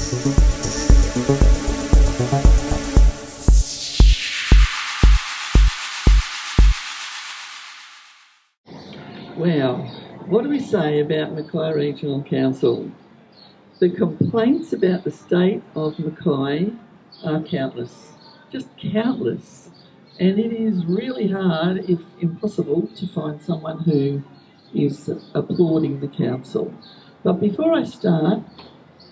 Wow, what do we say about Mackay Regional Council? The complaints about the state of Mackay are countless, just countless. And it is really hard, if impossible, to find someone who is applauding the council. But before I start,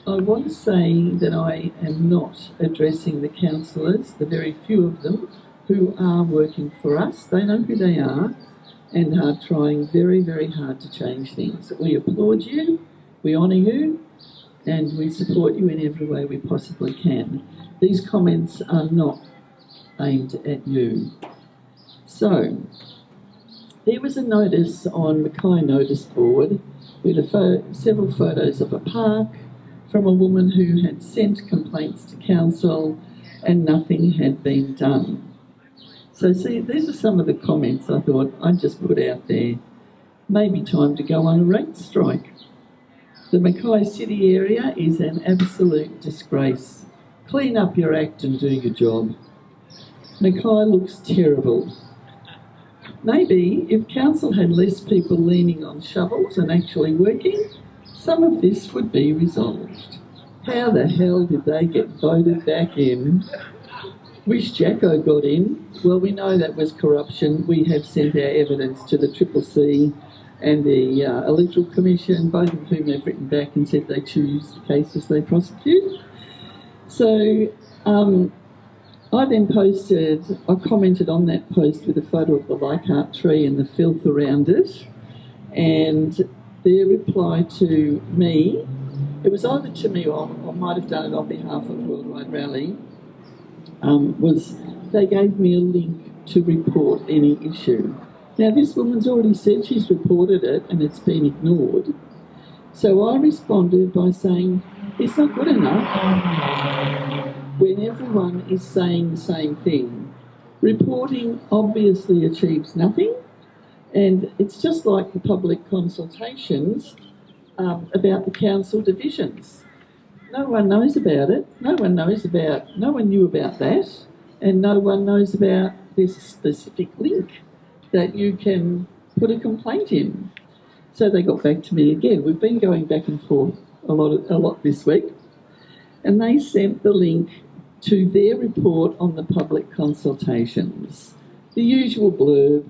I want to say that I am not addressing the councillors, the very few of them who are working for us. They know who they are and are trying very, very hard to change things. We applaud you, we honour you, and we support you in every way we possibly can. These comments are not aimed at you. So, there was a notice on Mackay notice board with several photos of a park from a woman who had sent complaints to council and nothing had been done. So see, these are some of the comments I thought I'd just put out there. Maybe time to go on a rate strike. The Mackay City area is an absolute disgrace. Clean up your act and do your job. Mackay looks terrible. Maybe if council had less people leaning on shovels and actually working, some of this would be resolved. How the hell did they get voted back in? Wish Jacko got in. Well, we know that was corruption. We have sent our evidence to the CCC and the Electoral Commission, both of whom have written back and said they choose the cases they prosecute. So I then I commented on that post with a photo of the Leichhardt tree and the filth around it, and their reply to me, it was either to me or I might have done it on behalf of Worldwide Rally, was they gave me a link to report any issue. Now, this woman's already said she's reported it and it's been ignored. So I responded by saying, it's not good enough when everyone is saying the same thing. Reporting obviously achieves nothing, and it's just like the public consultations about the council divisions. No one knows about it, no one knew about that, and no one knows about this specific link that you can put a complaint in. So they got back to me again. We've been going back and forth a lot this week, and they sent the link to their report on the public consultations. The usual blurb.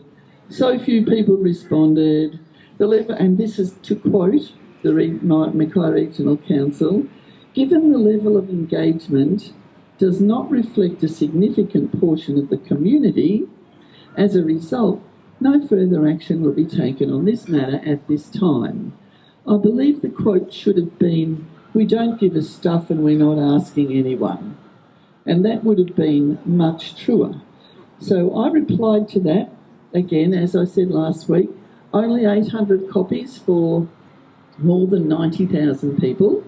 So few people responded. And this is to quote the Mackay Regional Council, given the level of engagement does not reflect a significant portion of the community, as a result, no further action will be taken on this matter at this time. I believe the quote should have been, we don't give a stuff and we're not asking anyone. And that would have been much truer. So I replied to that, again, as I said last week, only 800 copies for more than 90,000 people.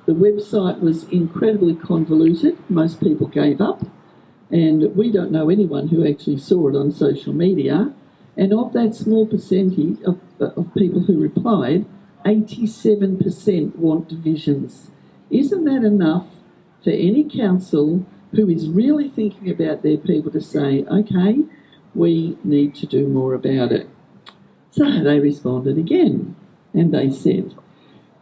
The website was incredibly convoluted. Most people gave up. And we don't know anyone who actually saw it on social media. And of that small percentage of people who replied, 87% want divisions. Isn't that enough for any council who is really thinking about their people to say, okay, we need to do more about it? So they responded again, and they said,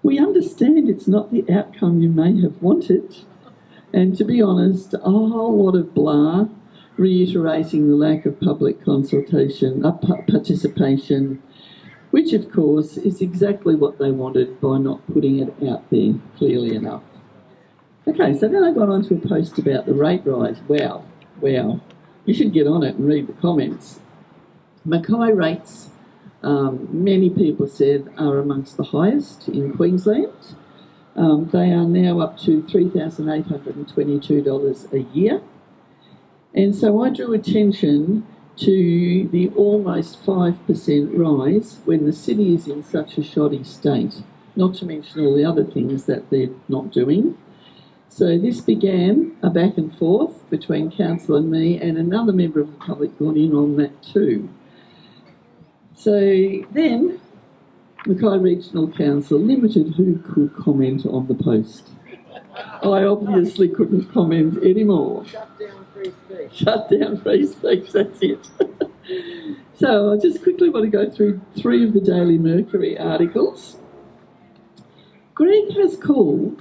we understand it's not the outcome you may have wanted. And to be honest, a whole lot of blah, reiterating the lack of public consultation, participation, which of course is exactly what they wanted by not putting it out there clearly enough. Okay, so then I got onto a post about the rate rise. Wow. You should get on it and read the comments. Mackay rates, many people said, are amongst the highest in Queensland. They are now up to $3,822 a year. And so I drew attention to the almost 5% rise when the city is in such a shoddy state, not to mention all the other things that they're not doing. So this began a back and forth between council and me, and another member of the public got in on that too. So then Mackay Regional Council limited who could comment on the post. I obviously couldn't comment anymore. Shut down free speech. Shut down free speech, that's it. So I just quickly want to go through 3 of the Daily Mercury articles. Greg has called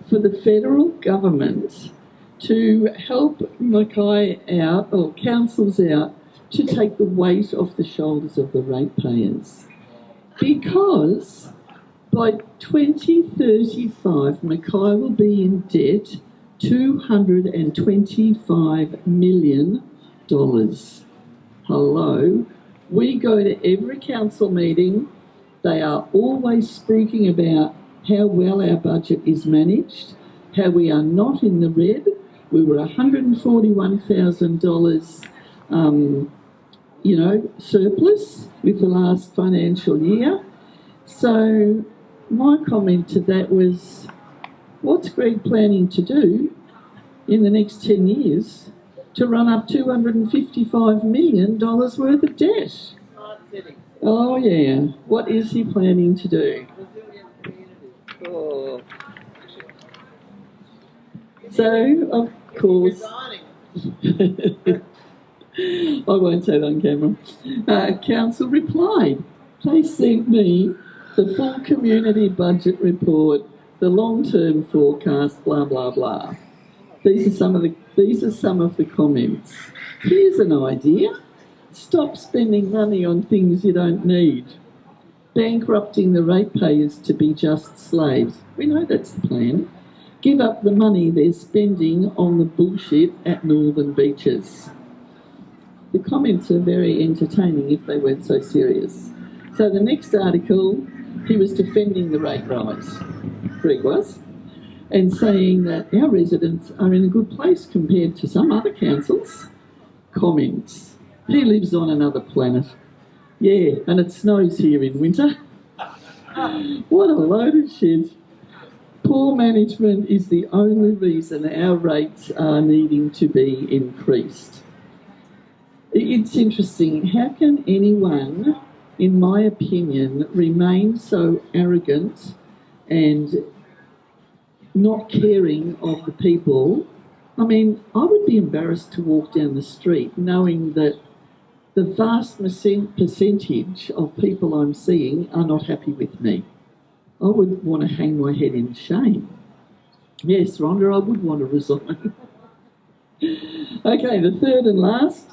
for the federal government to help Mackay out, or councils out, to take the weight off the shoulders of the ratepayers. Because by 2035, Mackay will be in debt $225 million. Hello. We go to every council meeting. They are always speaking about how well our budget is managed, how we are not in the red. We were $141,000, surplus with the last financial year. So my comment to that was, what's Greg planning to do in the next 10 years to run up $255 million worth of debt? Smart city. Oh, yeah. What is he planning to do? Resilient community. Oh. So, of course... Resigning. I won't say that on camera. Council replied. They sent me the full community budget report, the long-term forecast, blah, blah, blah. These are some of the comments. Here's an idea. Stop spending money on things you don't need. Bankrupting the ratepayers to be just slaves. We know that's the plan. Give up the money they're spending on the bullshit at Northern Beaches. The comments are very entertaining if they weren't so serious. So the next article, he was defending the rate rise, Greg was, and saying that our residents are in a good place compared to some other councils. Comments. He lives on another planet. Yeah, and it snows here in winter. What a load of shit. Poor management is the only reason our rates are needing to be increased. It's interesting. How can anyone, in my opinion, remain so arrogant and not caring of the people? I mean, I would be embarrassed to walk down the street knowing that the vast percentage of people I'm seeing are not happy with me. I would want to hang my head in shame. Yes, Rhonda, I would want to resign. Okay, the third and last.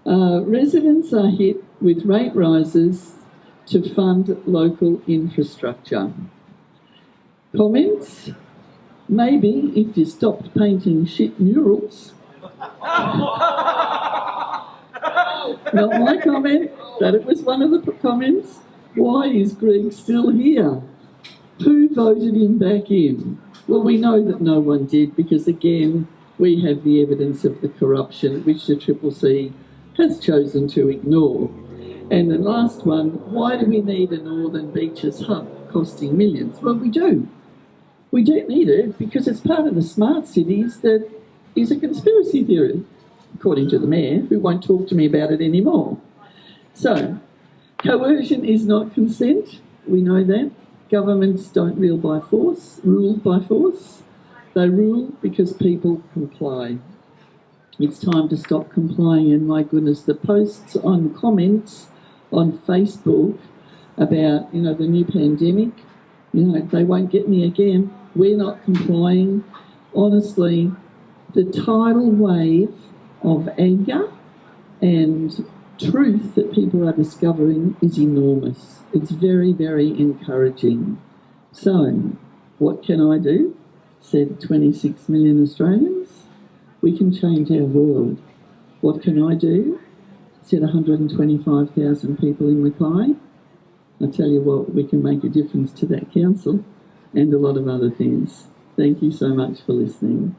Residents are hit with rate rises to fund local infrastructure. Comments? Maybe if you stopped painting shit murals. Not my comment, but it was one of the comments. Why is Greg still here? Who voted him back in? Well, we know that no one did because, again, we have the evidence of the corruption which the CCC has chosen to ignore. And the last one, why do we need a Northern Beaches hub costing millions? Well, we do. We do need it because it's part of the smart cities that is a conspiracy theory, according to the Mayor, who won't talk to me about it anymore. So, coercion is not consent. We know that. Governments don't rule by force. They rule because people comply. It's time to stop complying, and my goodness, the posts on comments on Facebook about, the new pandemic, they won't get me again. We're not complying. Honestly, the tidal wave of anger and truth that people are discovering is enormous. It's very, very encouraging. So, what can I do? Said 26 million Australians. We can change our world. What can I do? Said 125,000 people in Mackay. I tell you what, we can make a difference to that council and a lot of other things. Thank you so much for listening.